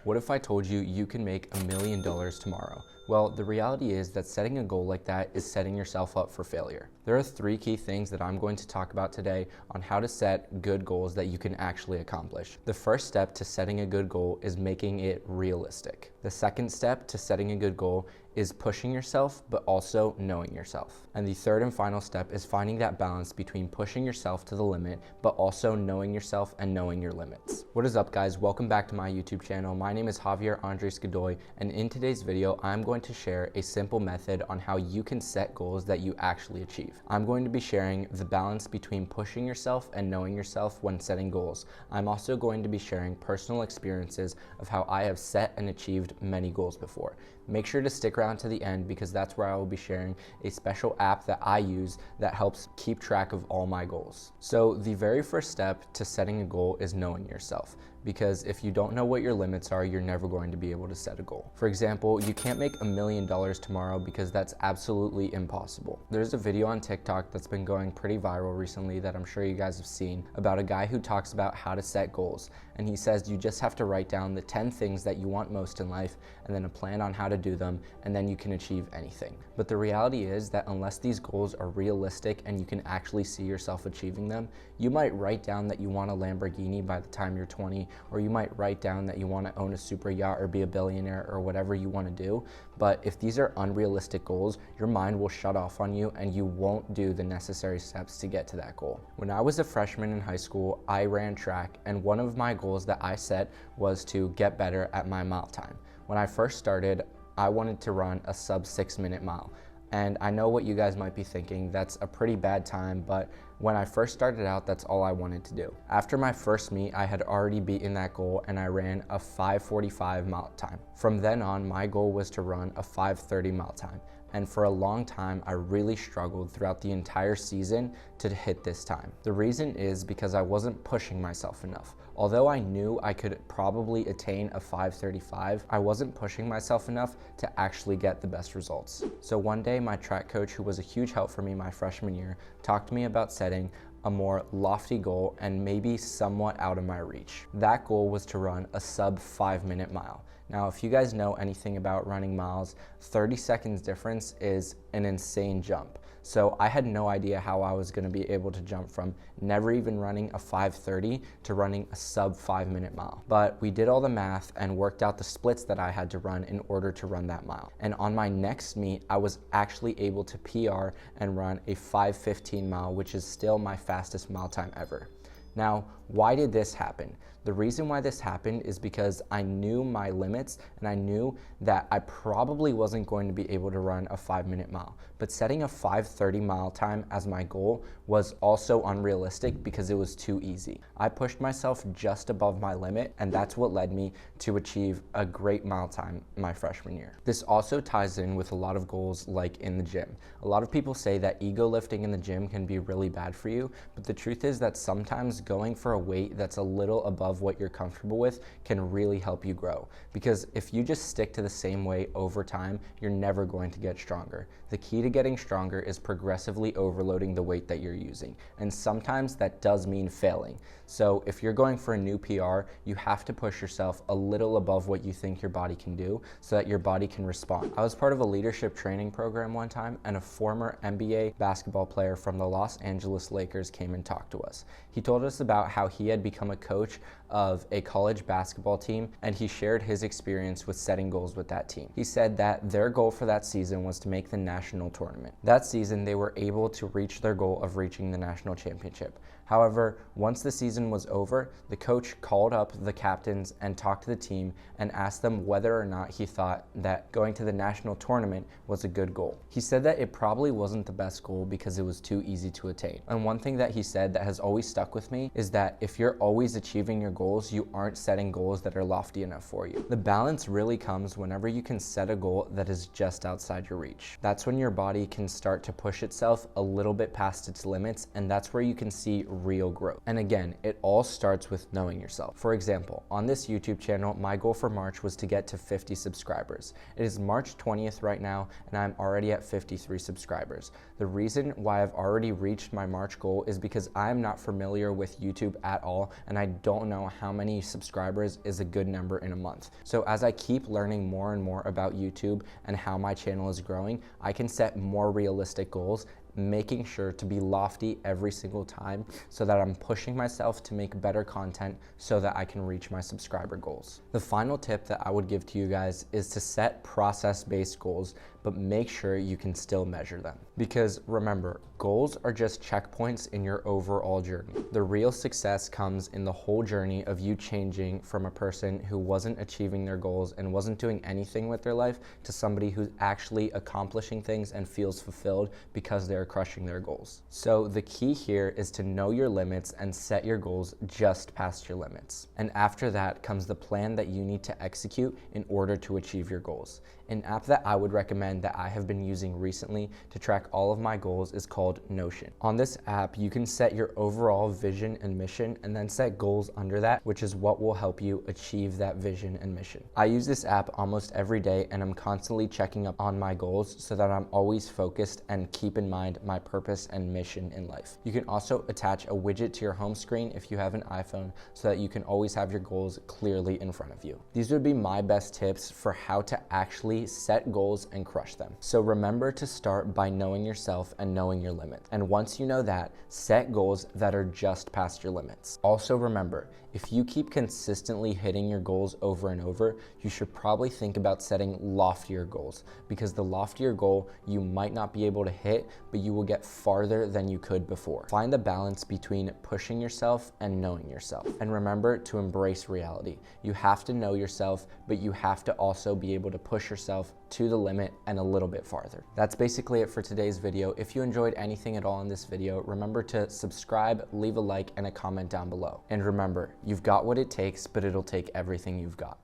What if I told you you can make $1 million tomorrow? Well, the reality is that setting a goal like that is setting yourself up for failure. There are 3 key things that I'm going to talk about today on how to set good goals that you can actually accomplish. The first step to setting a good goal is making it realistic. The second step to setting a good goal is pushing yourself, but also knowing yourself. And the third and final step is finding that balance between pushing yourself to the limit, but also knowing yourself and knowing your limits. What is up, guys? Welcome back to my YouTube channel. My name is Javier Andres Godoy, and in today's video, I'm going to share a simple method on how you can set goals that you actually achieve. I'm going to be sharing the balance between pushing yourself and knowing yourself when setting goals. I'm also going to be sharing personal experiences of how I have set and achieved many goals before. Make sure to stick around to the end because that's where I will be sharing a special app that I use that helps keep track of all my goals. So the very first step to setting a goal is knowing yourself, because if you don't know what your limits are, you're never going to be able to set a goal. For example, you can't make $1 million tomorrow because that's absolutely impossible. There's a video on TikTok that's been going pretty viral recently that I'm sure you guys have seen about a guy who talks about how to set goals. And he says you just have to write down the 10 things that you want most in life and then a plan on how to do them, and then you can achieve anything. But the reality is that unless these goals are realistic and you can actually see yourself achieving them, you might write down that you want a Lamborghini by the time you're 20, or you might write down that you want to own a super yacht or be a billionaire or whatever you want to do. But if these are unrealistic goals, your mind will shut off on you and you won't do the necessary steps to get to that goal. When I was a freshman in high school, I ran track, and one of my goals that I set was to get better at my mile time. When I first started, I wanted to run a sub 6-minute mile. And I know what you guys might be thinking, that's a pretty bad time, but when I first started out, that's all I wanted to do. After my first meet, I had already beaten that goal and I ran a 5:45 mile time. From then on, my goal was to run a 5:30 mile time. And for a long time, I really struggled throughout the entire season to hit this time. The reason is because I wasn't pushing myself enough. Although I knew I could probably attain a 5:35, I wasn't pushing myself enough to actually get the best results. So one day, my track coach, who was a huge help for me my freshman year, talked to me about setting a more lofty goal and maybe somewhat out of my reach. That goal was to run a sub 5-minute mile. Now, if you guys know anything about running miles, 30 seconds difference is an insane jump. So I had no idea how I was going to be able to jump from never even running a 5:30 to running a sub 5-minute mile. But we did all the math and worked out the splits that I had to run in order to run that mile. And on my next meet, I was actually able to PR and run a 5:15 mile, which is still my fastest mile time ever. Now, why did this happen? The reason why this happened is because I knew my limits and I knew that I probably wasn't going to be able to run a 5-minute mile. But setting a 5:30 mile time as my goal was also unrealistic because it was too easy. I pushed myself just above my limit, and that's what led me to achieve a great mile time my freshman year. This also ties in with a lot of goals like in the gym. A lot of people say that ego lifting in the gym can be really bad for you, but the truth is that sometimes going for a weight that's a little above what you're comfortable with can really help you grow. Because if you just stick to the same weight over time, you're never going to get stronger. The key to getting stronger is progressively overloading the weight that you're using. And sometimes that does mean failing. So if you're going for a new PR, you have to push yourself a little above what you think your body can do so that your body can respond. I was part of a leadership training program one time, and a former NBA basketball player from the Los Angeles Lakers came and talked to us. He told us about how he had become a coach of a college basketball team, and he shared his experience with setting goals with that team. He said that their goal for that season was to make the national tournament. That season, they were able to reach their goal of reaching the national championship. However, once the season was over, the coach called up the captains and talked to the team and asked them whether or not he thought that going to the national tournament was a good goal. He said that it probably wasn't the best goal because it was too easy to attain. And one thing that he said that has always stuck with me is that if you're always achieving your goals, you aren't setting goals that are lofty enough for you. The balance really comes whenever you can set a goal that is just outside your reach. That's when your body can start to push itself a little bit past its limits, and that's where you can see real growth. And again, it all starts with knowing yourself. For example, on this YouTube channel, my goal for March was to get to 50 subscribers. It is March 20th right now, and I'm already at 53 subscribers. The reason why I've already reached my March goal is because I'm not familiar with YouTube at all, and I don't know how many subscribers is a good number in a month. So as I keep learning more and more about YouTube and how my channel is growing, I can set more realistic goals, making sure to be lofty every single time so that I'm pushing myself to make better content so that I can reach my subscriber goals. The final tip that I would give to you guys is to set process-based goals, but make sure you can still measure them. Because remember, goals are just checkpoints in your overall journey. The real success comes in the whole journey of you changing from a person who wasn't achieving their goals and wasn't doing anything with their life to somebody who's actually accomplishing things and feels fulfilled because they're crushing their goals. So the key here is to know your limits and set your goals just past your limits. And after that comes the plan that you need to execute in order to achieve your goals. An app that I would recommend that I have been using recently to track all of my goals is called Notion. On this app, you can set your overall vision and mission and then set goals under that, which is what will help you achieve that vision and mission. I use this app almost every day and I'm constantly checking up on my goals so that I'm always focused and keep in mind my purpose and mission in life. You can also attach a widget to your home screen if you have an iPhone so that you can always have your goals clearly in front of you. These would be my best tips for how to actually set goals and crush them. So remember to start by knowing yourself and knowing your limits. And once you know that, set goals that are just past your limits. Also remember, if you keep consistently hitting your goals over and over, you should probably think about setting loftier goals, because the loftier goal you might not be able to hit, but you will get farther than you could before. Find the balance between pushing yourself and knowing yourself. And remember to embrace reality. You have to know yourself, but you have to also be able to push yourself to the limit and a little bit farther. That's basically it for today's video. If you enjoyed anything at all in this video, remember to subscribe, leave a like, and a comment down below. And remember, you've got what it takes, but it'll take everything you've got.